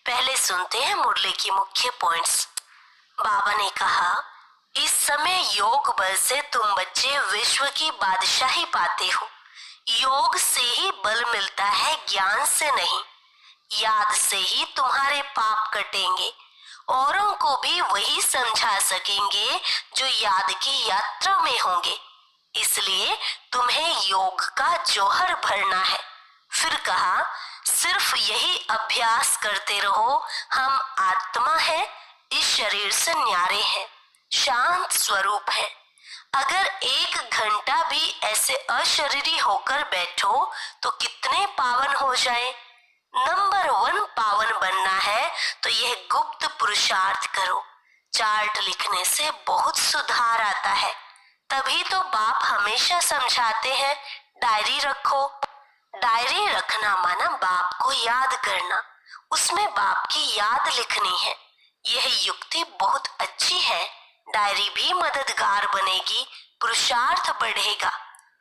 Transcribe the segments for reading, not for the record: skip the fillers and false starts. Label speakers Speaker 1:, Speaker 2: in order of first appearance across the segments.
Speaker 1: पहले सुनते हैं मुरली की मुख्य पॉइंट्स। बाबा ने कहा, इस समय योग बल से तुम बच्चे विश्व की बादशाही पाते हो। योग से ही बल मिलता है, ज्ञान से नहीं। याद से ही तुम्हारे पाप कटेंगे। औरों को भी वही समझा सकेंगे जो याद की यात्रा में होंगे। इसलिए तुम्हें योग का जौहर भरना है। फिर कहा, सिर्फ यही अभ्यास करते रहो। हम आत्मा है, इस शरीर से न्यारे हैं, शांत स्वरूप है। अगर 1 घंटा भी ऐसे अशरीरी होकर बैठो तो कितने पावन हो जाए। नंबर 1 पावन बनना है तो यह गुप्त पुरुषार्थ करो। चार्ट लिखने से बहुत सुधार आता है। तभी तो बाप हमेशा समझाते हैं, डायरी रखो। डायरी रखना माना बाप को याद करना, उसमें बाप की याद लिखनी है। यह युक्ति बहुत अच्छी है। डायरी भी मददगार बनेगी, पुरुषार्थ बढ़ेगा।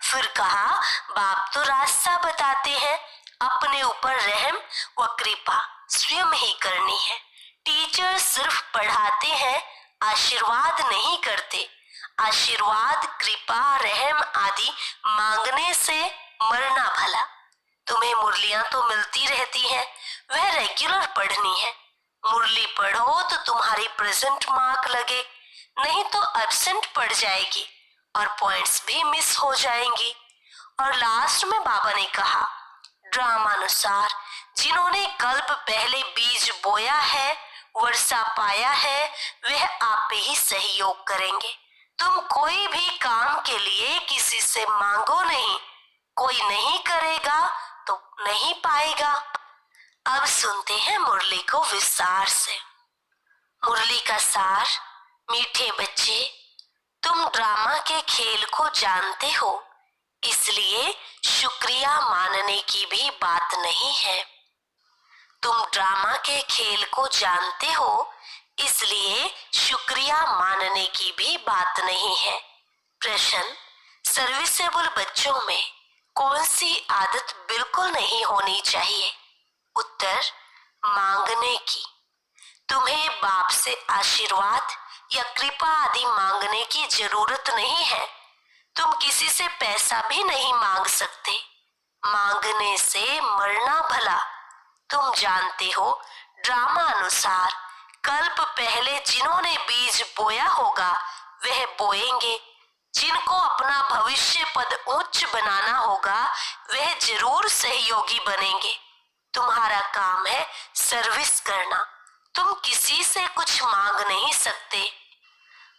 Speaker 1: फिर कहा, बाप तो रास्ता बताते हैं, अपने ऊपर रहम व कृपा स्वयं ही करनी है। टीचर सिर्फ पढ़ाते हैं, आशीर्वाद नहीं करते। आशीर्वाद, कृपा, रहम आदि मांगने से मरना भला। तुम्हें मुरलियां तो मिलती रहती हैं, वह रेगुलर पढ़नी है। मुरली पढ़ो तो तुम्हारी प्रेजेंट मार्क लगे, नहीं तो एब्सेंट पड़ जाएगी और पॉइंट्स भी मिस हो जाएंगी। और लास्ट में बाबा ने कहा, ड्रामानुसार जिन्होंने कल्प पहले बीज बोया है, वर्षा पाया है, वह आप ही सहयोग करेंगे। तुम कोई भी काम के लिए किसी से मांगो नहीं। कोई नहीं करेगा तो नहीं पाएगा। अब सुनते हैं मुरली को विस्तार से। मुरली का सार, मीठे बच्चे, तुम ड्रामा के खेल को जानते हो, इसलिए शुक्रिया मानने की भी बात नहीं है। तुम ड्रामा के खेल को जानते हो, इसलिए शुक्रिया मानने की भी बात नहीं है। प्रश्न, सर्विसेबल बच्चों में कौन सी आदत बिल्कुल नहीं होनी चाहिए? उत्तर, मांगने की। तुम्हें बाप से आशीर्वाद या कृपा आदि मांगने की जरूरत नहीं है। तुम किसी से पैसा भी नहीं मांग सकते। मांगने से मरना भला। तुम जानते हो, ड्रामा अनुसार कल्प पहले जिन्होंने बीज बोया होगा वह बोएंगे। जिनको अपना भविष्य पद उच्च बनाना होगा वह जरूर सहयोगी बनेंगे। तुम्हारा काम है सर्विस करना। तुम किसी से कुछ मांग नहीं सकते।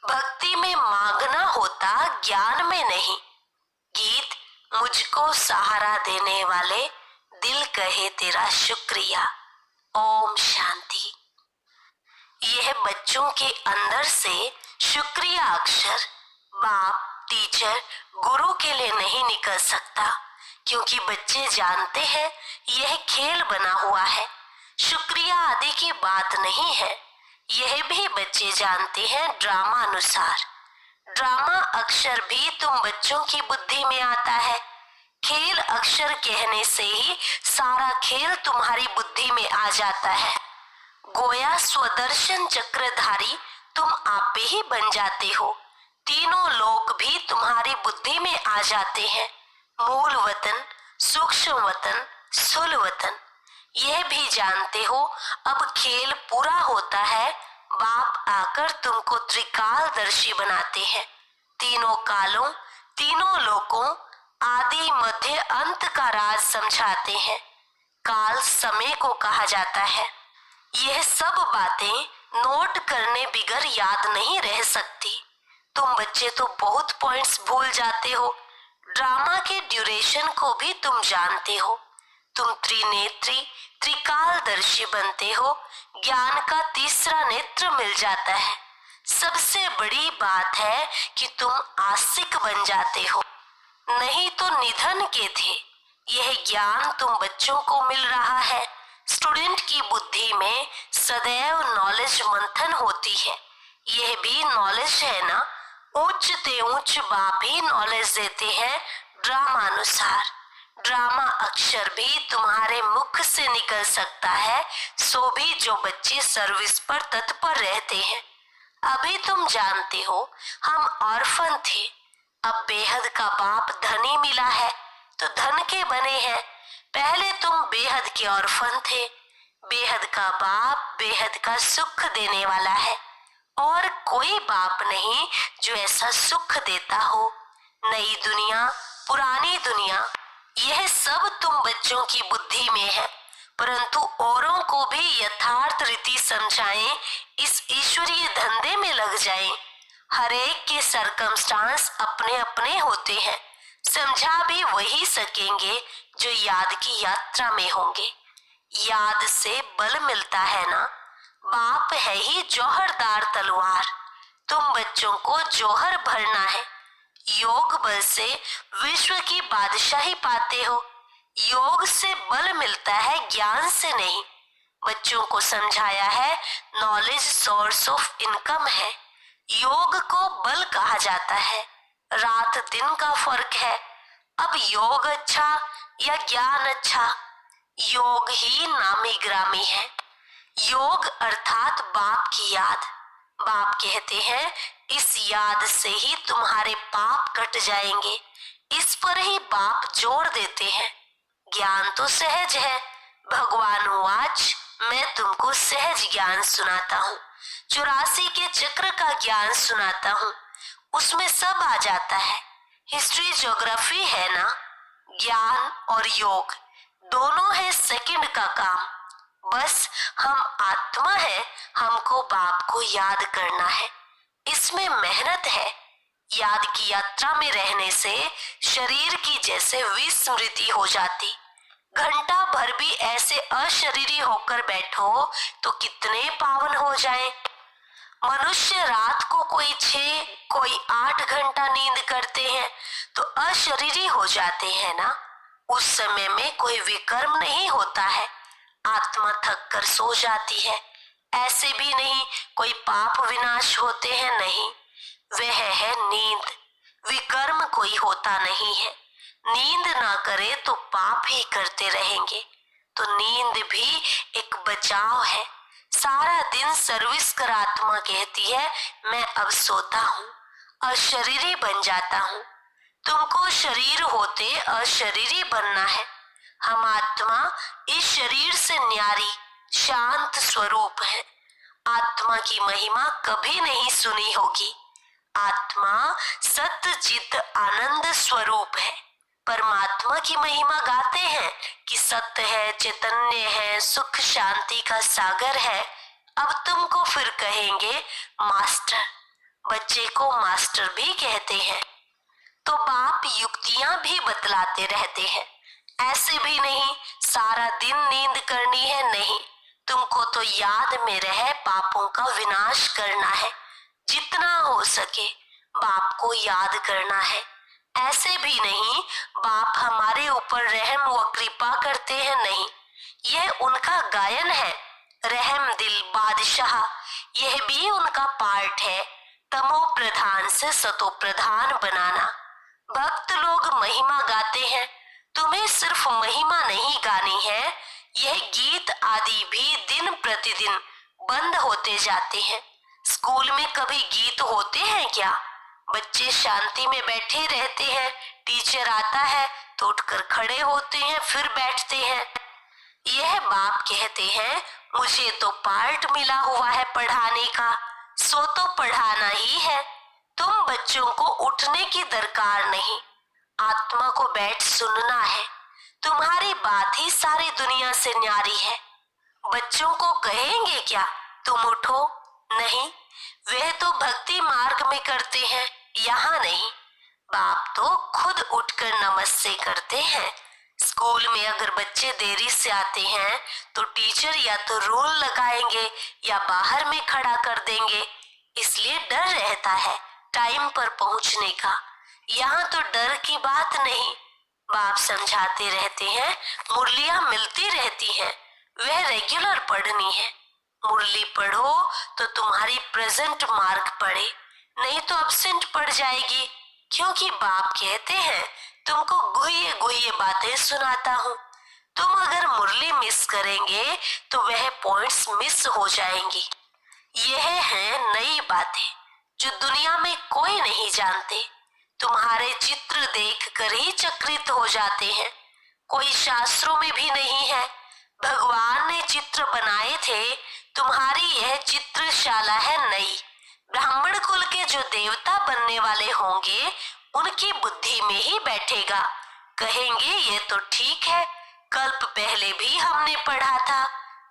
Speaker 1: भक्ति में मांगना होता, ज्ञान में नहीं। गीत, मुझको सहारा देने वाले, दिल कहे तेरा शुक्रिया। ओम शांति। यह बच्चों के अंदर से शुक्रिया अक्षर बाप, टीचर, गुरु के लिए नहीं निकल सकता, क्योंकि बच्चे जानते हैं यह खेल बना हुआ है, शुक्रिया आदि की बात नहीं है। यह भी बच्चे जानते हैं ड्रामा अनुसार। ड्रामा अक्षर भी तुम बच्चों की बुद्धि में आता है। खेल अक्षर कहने से ही सारा खेल तुम्हारी बुद्धि में आ जाता है। गोया स्वदर्शन चक्रधारी तुम आप ही बन जाते हो। तीनों लोक भी तुम्हारी बुद्धि में आ जाते हैं। मूल वतन, सूक्ष्म वतन, स्थूल वतन। यह भी जानते हो, अब खेल पूरा होता है। बाप आकर तुमको त्रिकालदर्शी बनाते हैं। तीनों कालों, तीनों लोकों, आदि मध्य अंत का राज समझाते हैं। काल समय को कहा जाता है। यह सब बातें नोट करने बिगर याद नहीं रह सकती। तुम बच्चे तो बहुत पॉइंट्स भूल जाते हो। ड्रामा के ड्यूरेशन को भी तुम जानते हो। तुम त्रिनेत्री, त्रिकालदर्शी बनते हो। ज्ञान का तीसरा नेत्र मिल जाता है। सबसे बड़ी बात है कि तुम आस्तिक बन जाते हो, नहीं तो निधन के थे। यह ज्ञान तुम बच्चों को मिल रहा है। स्टूडेंट की बुद्धि में सदैव नॉलेज मंथन होती है। यह भी नॉलेज है ना। उच्च ते उच्च बाप ही नॉलेज देते हैं ड्रामा अनुसार। ड्रामा अक्षर भी तुम्हारे मुख से निकल सकता है, सो भी जो बच्चे सर्विस पर तत्पर रहते हैं। अभी तुम जानते हो हम ऑर्फन थे, अब बेहद का बाप धनी मिला है तो धन के बने हैं। पहले तुम बेहद के ऑर्फन थे। बेहद का बाप बेहद का सुख देने वाला है और कोई बाप नहीं जो ऐसा सुख देता हो। नई दुनिया, पुरानी दुनिया, यह सब तुम बच्चों की बुद्धि में है, परंतु औरों को भी यथार्थ रीति समझाएं, इस ईश्वरीय धंधे में लग जाएं। हर एक के सरकमस्टांस अपने अपने होते हैं, समझा भी वही सकेंगे जो याद की यात्रा में होंगे। याद से बल मिलता है ना, बाप है ही जौहरदार तलवार, तुम बच्चों को जौहर भरना है। योग बल से विश्व की बादशाही पाते हो। योग से बल मिलता है, ज्ञान से नहीं। बच्चों को समझाया है नॉलेज सोर्स ऑफ इनकम है। योग को बल कहा जाता है। रात दिन का फर्क है। अब योग अच्छा या ज्ञान अच्छा, योग ही नामी ग्रामी है। योग अर्थात बाप की याद। बाप कहते हैं इस याद से ही तुम्हारे पाप कट जाएंगे। इस पर ही बाप जोर देते हैं। ज्ञान तो सहज है। भगवान वाच, मैं तुमको सहज ज्ञान सुनाता हूँ, 84 के चक्र का ज्ञान सुनाता हूँ। उसमें सब आ जाता है। हिस्ट्री ज्योग्राफी है ना। ज्ञान और योग दोनों है सेकंड का काम। बस हम आत्मा है, हमको बाप को याद करना है। इसमें मेहनत है। याद की यात्रा में रहने से शरीर की जैसे विस्मृति हो जाती। घंटा भर भी ऐसे अशरीरी होकर बैठो तो कितने पावन हो जाएं। मनुष्य रात को कोई 6 कोई 8 घंटा नींद करते हैं तो अशरीरी हो जाते हैं ना। उस समय में कोई विकर्म नहीं होता है, आत्मा थक कर सो जाती है। ऐसे भी नहीं कोई पाप विनाश होते हैं, नहीं, वह है नींद। विकर्म कोई होता नहीं है। नींद ना करे तो पाप ही करते रहेंगे। तो नींद भी एक बचाव है। सारा दिन सर्विस कर आत्मा कहती है मैं अब सोता हूँ, अशरीरी बन जाता हूँ। तुमको शरीर होते अशरीरी बनना है। हम आत्मा इस शरीर से न्यारी शांत स्वरूप है। आत्मा की महिमा कभी नहीं सुनी होगी। आत्मा सत्य चित आनंद स्वरूप है। परमात्मा की महिमा गाते हैं कि सत्य है, चैतन्य है, सुख शांति का सागर है। अब तुमको फिर कहेंगे मास्टर। बच्चे को मास्टर भी कहते हैं। तो बाप युक्तियां भी बतलाते रहते हैं। ऐसे भी नहीं सारा दिन नींद करनी है, नहीं, तुमको तो याद में रह पापों का विनाश करना है। जितना हो सके बाप को याद करना है। ऐसे भी नहीं बाप हमारे ऊपर रहम व कृपा करते हैं, नहीं, यह उनका गायन है। रहम दिल बादशाह, यह भी उनका पार्ट है। तमो प्रधान से सतो प्रधान बनाना। भक्त लोग महिमा गाते हैं, तुम्हें सिर्फ महिमा नहीं गानी है। यह गीत आदि भी दिन प्रतिदिन बंद होते जाते हैं। स्कूल में कभी गीत होते हैं क्या? बच्चे शांति में बैठे रहते हैं, टीचर आता है तो उठकर खड़े होते हैं, फिर बैठते हैं। यह बाप कहते हैं मुझे तो पार्ट मिला हुआ है पढ़ाने का, सो तो पढ़ाना ही है। तुम बच्चों को उठने की दरकार नहीं, आत्मा को बैठ सुनना है। तुम्हारी बात ही सारी दुनिया से न्यारी है। बच्चों को कहेंगे क्या तुम उठो? नहीं, वे तो भक्ति मार्ग में करते हैं, यहाँ नहीं। बाप तो खुद उठकर नमस्ते करते हैं। स्कूल में अगर बच्चे देरी से आते हैं तो टीचर या तो रूल लगाएंगे या बाहर में खड़ा कर देंगे। इसलिए डर रहता है टाइम पर पहुंचने का। यहाँ तो डर की बात नहीं। बाप समझाते रहते हैं, मुरलियां मिलती रहती हैं, वह रेगुलर पढ़नी है। मुरली पढ़ो तो तुम्हारी प्रेजेंट मार्क पड़े, नहीं तो अब्सेंट पड़ जाएगी। क्योंकि बाप कहते हैं तुमको गुह्य गुह्य बातें सुनाता हूँ। तुम अगर मुरली मिस करेंगे तो वह पॉइंट्स मिस हो जाएंगी। यह है नई बातें जो दुनिया में कोई नहीं जानते। तुम्हारे चित्र देखकर ही चकित हो जाते हैं। कोई शास्त्रों में भी नहीं है। भगवान ने चित्र बनाए थे। तुम्हारी यह चित्रशाला है नई। ब्राह्मण कुल के जो देवता बनने वाले होंगे उनकी बुद्धि में ही बैठेगा। कहेंगे ये तो ठीक है, कल्प पहले भी हमने पढ़ा था।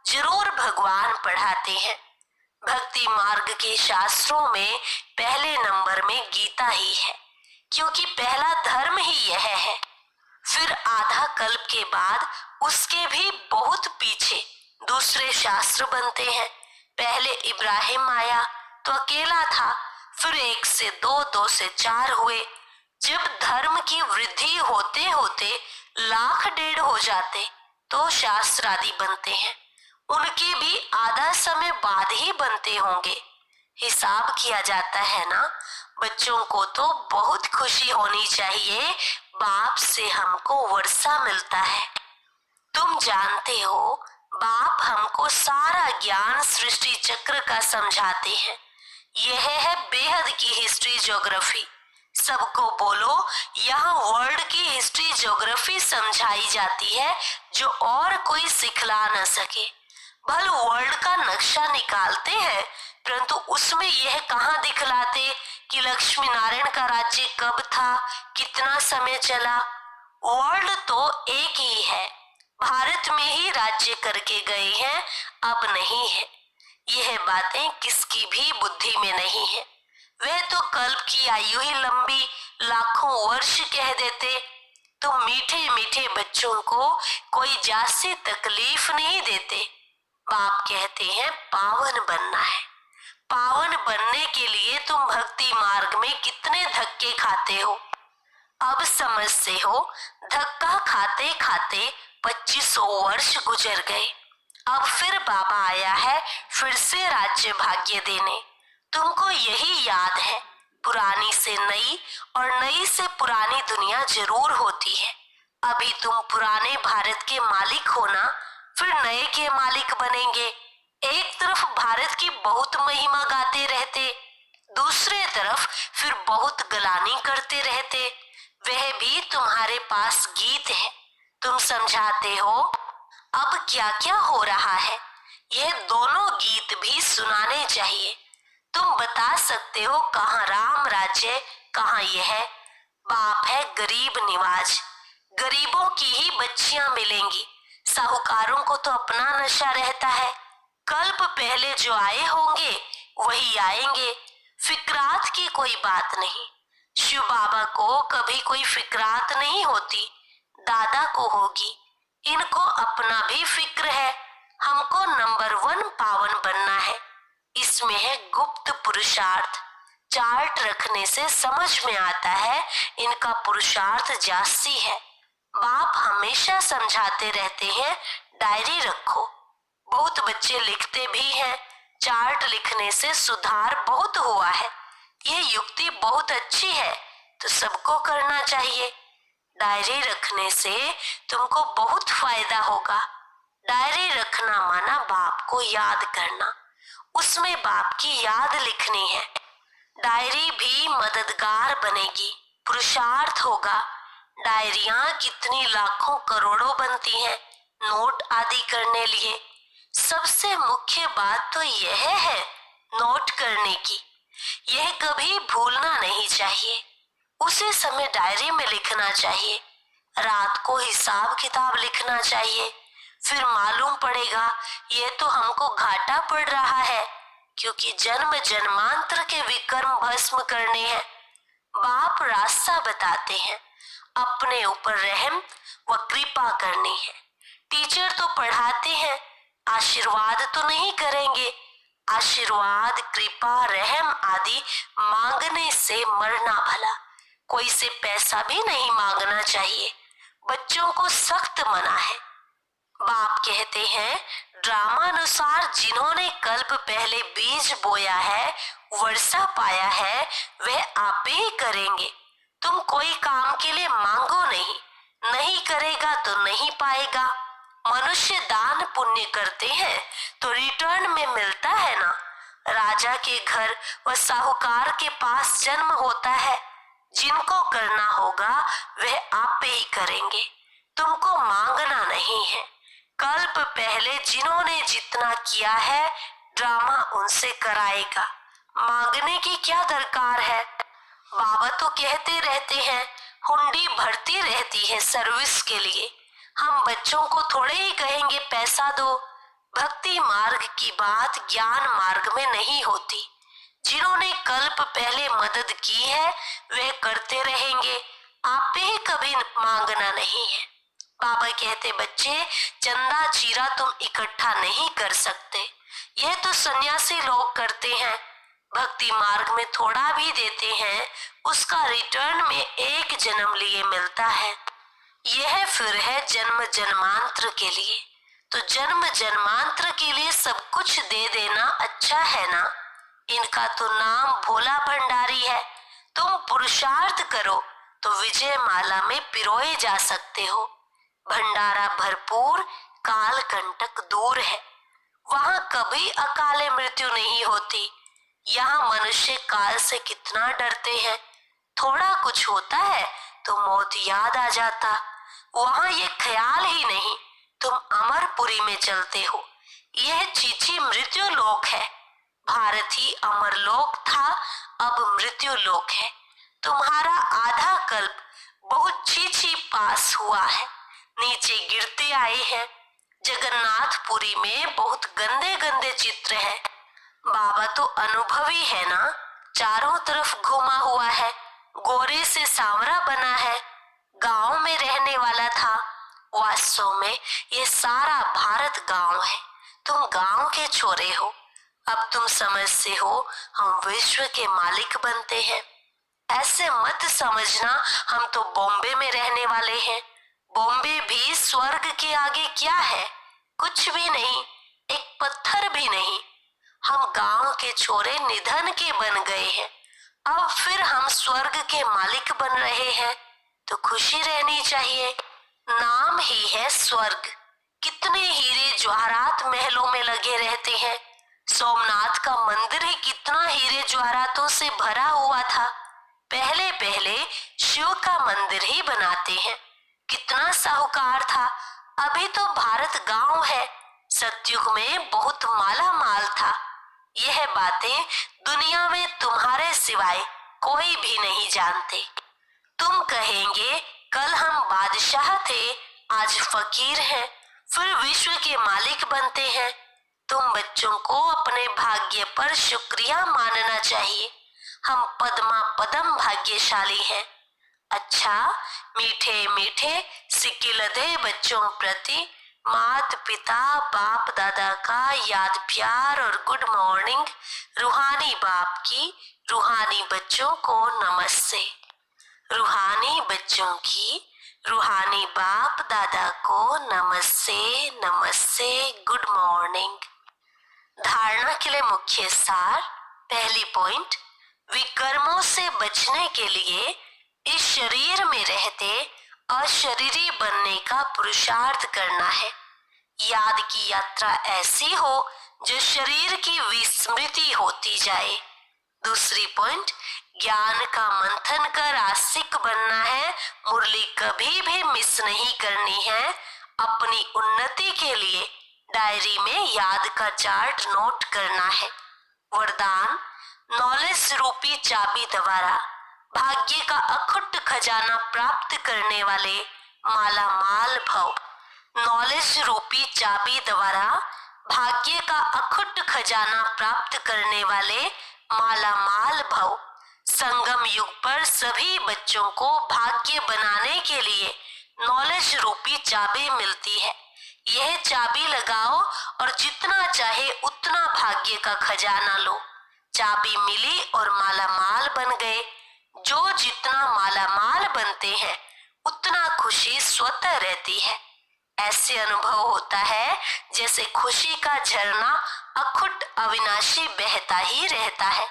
Speaker 1: जरूर भगवान पढ़ाते हैं। भक्ति मार्ग के शास्त्रों में पहले नंबर में गीता ही है, क्योंकि पहला धर्म ही यह है। फिर आधा कल्प के बाद उसके भी बहुत पीछे दूसरे शास्त्र बनते हैं। पहले इब्राहिम आया तो अकेला था, फिर 1 से 2, 2 से 4 हुए। जब धर्म की वृद्धि होते होते 1,00,000 हो जाते तो शास्त्र आदि बनते हैं। उनके भी आधा समय बाद ही बनते होंगे। हिसाब किया जाता है ना। बच्चों को तो बहुत खुशी होनी चाहिए, बाप से हमको वर्षा मिलता है। तुम जानते हो बाप हमको सारा ज्ञान सृष्टि चक्र का समझाते हैं। यह है बेहद की हिस्ट्री ज्योग्राफी। सबको बोलो यहाँ वर्ल्ड की हिस्ट्री ज्योग्राफी समझाई जाती है जो और कोई सिखला न सके। भले वर्ल्ड का नक्शा निकालते हैं, परंतु उसमें यह कहाँ दिखलाते कि लक्ष्मी नारायण का राज्य कब था, कितना समय चला। वर्ल्ड तो एक ही है। भारत में ही राज्य करके गए हैं, अब नहीं है। यह बातें किसकी भी बुद्धि में नहीं है। वे तो कल्प की आयु ही लंबी लाखों वर्ष कह देते। तो मीठे मीठे बच्चों को कोई जासी तकलीफ नहीं देते। बाप कहते हैं पावन बनना है। पावन बनने के लिए तुम भक्ति मार्ग में कितने धक्के खाते हो, अब समझते हो। धक्का खाते खाते 2500 वर्ष गुजर गए। अब फिर बाबा आया है फिर से राज्य भाग्य देने। तुमको यही याद है, पुरानी से नई और नई से पुरानी दुनिया जरूर होती है। अभी तुम पुराने भारत के मालिक हो ना, फिर नए के मालिक बनेंगे। एक तरफ भारत की बहुत महिमा गाते रहते, दूसरे तरफ फिर बहुत गलानी करते रहते। वह भी तुम्हारे पास गीत है, तुम समझाते हो अब क्या क्या हो रहा है। यह दोनों गीत भी सुनाने चाहिए। तुम बता सकते हो कहाँ राम राज्य, कहाँ यह बाप है गरीब निवाज। गरीबों की ही बच्चियां मिलेंगी, साहूकारों को तो अपना नशा रहता है। कल्प पहले जो आए होंगे वही आएंगे। फिक्रात की कोई बात नहीं। शिव बाबा को कभी कोई फिक्रात नहीं होती, दादा को होगी। इनको अपना भी फिक्र है। हमको नंबर 1 पावन बनना है। इसमें है गुप्त पुरुषार्थ। चार्ट रखने से समझ में आता है इनका पुरुषार्थ जास्ती है। बाप हमेशा समझाते रहते हैं डायरी रखो। बहुत बच्चे लिखते भी हैं, चार्ट लिखने से सुधार बहुत हुआ है। यह युक्ति बहुत अच्छी है, तो सबको करना चाहिए। डायरी रखने से तुमको बहुत फायदा होगा। डायरी रखना माना बाप को याद करना, उसमें बाप की याद लिखनी है। डायरी भी मददगार बनेगी, पुरुषार्थ होगा। डायरियां कितनी लाखों करोड़ों बनती हैं नोट आदि करने लिए। सबसे मुख्य बात तो यह है नोट करने की। यह कभी भूलना नहीं चाहिए। उसी समय डायरी में लिखना चाहिए। रात को हिसाब किताब लिखना चाहिए। फिर मालूम पड़ेगा ये तो हमको घाटा पड़ रहा है, क्योंकि जन्म जन्मांतर के विकर्म भस्म करने हैं। बाप रास्ता बताते हैं, अपने ऊपर रहम व कृपा करनी है। टीचर तो पढ़ाते हैं, आशीर्वाद तो नहीं करेंगे। आशीर्वाद कृपा रहम आदि मांगने से मरना भला। कोई से पैसा भी नहीं मांगना चाहिए। बच्चों को सख्त मना है। बाप कहते हैं ड्रामा अनुसार जिन्होंने कल्प पहले बीज बोया है, वर्षा पाया है, वह आप ही करेंगे। तुम कोई काम के लिए मांगो नहीं, नहीं करेगा तो नहीं पाएगा। मनुष्य दान पुण्य करते हैं तो रिटर्न में मिलता है ना। राजा के घर व साहूकार के पास जन्म होता है। जिनको करना होगा वह आप ही करेंगे, तुमको मांगना नहीं है। कल्प पहले जिन्होंने जितना किया है ड्रामा उनसे कराएगा, मांगने की क्या दरकार है। बाबा तो कहते रहते हैं हुंडी भरती रहती है सर्विस के लिए। हम बच्चों को थोड़े ही कहेंगे पैसा दो। भक्ति मार्ग की बात ज्ञान मार्ग में नहीं होती। जिन्होंने कल्प पहले मदद की है वे करते रहेंगे, आप पे ही कभी मांगना नहीं है। बाबा कहते बच्चे चंदा चीरा तुम इकट्ठा नहीं कर सकते, यह तो सन्यासी लोग करते हैं। भक्ति मार्ग में थोड़ा भी देते हैं उसका रिटर्न में एक जन्म लिए मिलता है। यह फिर है जन्म जन्मांतर के लिए। तो जन्म जन्मांतर के लिए सब कुछ दे देना अच्छा है ना। इनका तो नाम भोला भंडारी है। तुम पुरुषार्थ करो तो विजय माला में पिरोए जा सकते हो। भंडारा भरपूर, काल कंटक दूर है। वहां कभी अकाले मृत्यु नहीं होती। यहाँ मनुष्य काल से कितना डरते हैं। थोड़ा कुछ होता है तो मौत याद आ जाता। वहां ये ख्याल ही नहीं, तुम अमरपुरी में चलते हो। यह चीची मृत्यु लोक है। भारत ही अमर लोक था, अब मृत्यु लोक है। तुम्हारा आधा कल्प बहुत चीची पास हुआ है, नीचे गिरते आए हैं। जगन्नाथपुरी में बहुत गंदे गंदे चित्र हैं। बाबा तो अनुभवी है ना, चारों तरफ घुमा हुआ है, गोरे से सांवरा बना है, गांव में रहने वाला था। वास्तव में ये सारा भारत गांव है। तुम गांव के छोरे हो। अब तुम समझते हो हम विश्व के मालिक बनते हैं। ऐसे मत समझना हम तो बॉम्बे में रहने वाले हैं। बॉम्बे भी स्वर्ग के आगे क्या है, कुछ भी नहीं, एक पत्थर भी नहीं। हम गांव के छोरे निधन के बन गए हैं। अब फिर हम स्वर्ग के मालिक बन रहे हैं तो खुशी रहनी चाहिए। नाम ही है स्वर्ग। कितने हीरे जवाहरात महलों में लगे रहते हैं। सोमनाथ का मंदिर ही कितना हीरे जवाहरातों से भरा हुआ था। पहले पहले शिव का मंदिर ही बनाते हैं। कितना साहूकार था। अभी तो भारत गांव है, सतयुग में बहुत माला माल था। यह बातें दुनिया में तुम्हारे सिवाय कोई भी नहीं जानते। तुम कहेंगे कल हम बादशाह थे, आज फकीर हैं, फिर विश्व के मालिक बनते हैं। तुम बच्चों को अपने भाग्य पर शुक्रिया मानना चाहिए। हम पद्मा पदम भाग्यशाली हैं। अच्छा, मीठे मीठे सिकिलधे बच्चों प्रति मात पिता बाप दादा का याद प्यार और गुड मॉर्निंग। रूहानी बाप की रूहानी बच्चों को नमस्ते। रूहानी बच्चों की रूहानी बाप दादा को नमस्ते नमस्ते, गुड मॉर्निंग। धारणा के लिए मुख्य सार। पहली पॉइंट, विकर्मों से बचने के लिए इस शरीर में रहते अशरीरी बनने का पुरुषार्थ करना है। याद की यात्रा ऐसी हो जो शरीर की विस्मृति होती जाए। दूसरी पॉइंट, ज्ञान का मंथन कर आस्तिक बनना है। मुरली कभी भी मिस नहीं करनी है। अपनी उन्नति के लिए डायरी में याद का चार्ट नोट करना है। वरदान, नॉलेज रूपी चाबी द्वारा भाग्य का अखुट खजाना प्राप्त करने वाले माला माल भव। नॉलेज रूपी चाबी द्वारा भाग्य का अखुट खजाना प्राप्त करने वाले माला माल भव। संगम युग पर सभी बच्चों को भाग्य बनाने के लिए नॉलेज रूपी चाबी मिलती है। यह चाबी लगाओ और जितना चाहे उतना भाग्य का खजाना लो। चाबी मिली और माला माल बन गए। जो जितना माला माल बनते हैं उतना खुशी स्वतः रहती है। ऐसे अनुभव होता है जैसे खुशी का झरना अखुट अविनाशी बहता ही रहता है।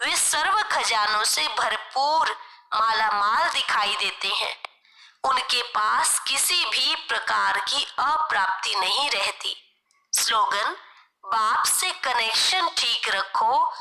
Speaker 1: वे सर्व खजानों से भरपूर माला माल दिखाई देते हैं। उनके पास किसी भी प्रकार की अप्राप्ति नहीं रहती। स्लोगन: बाप से कनेक्शन ठीक रखो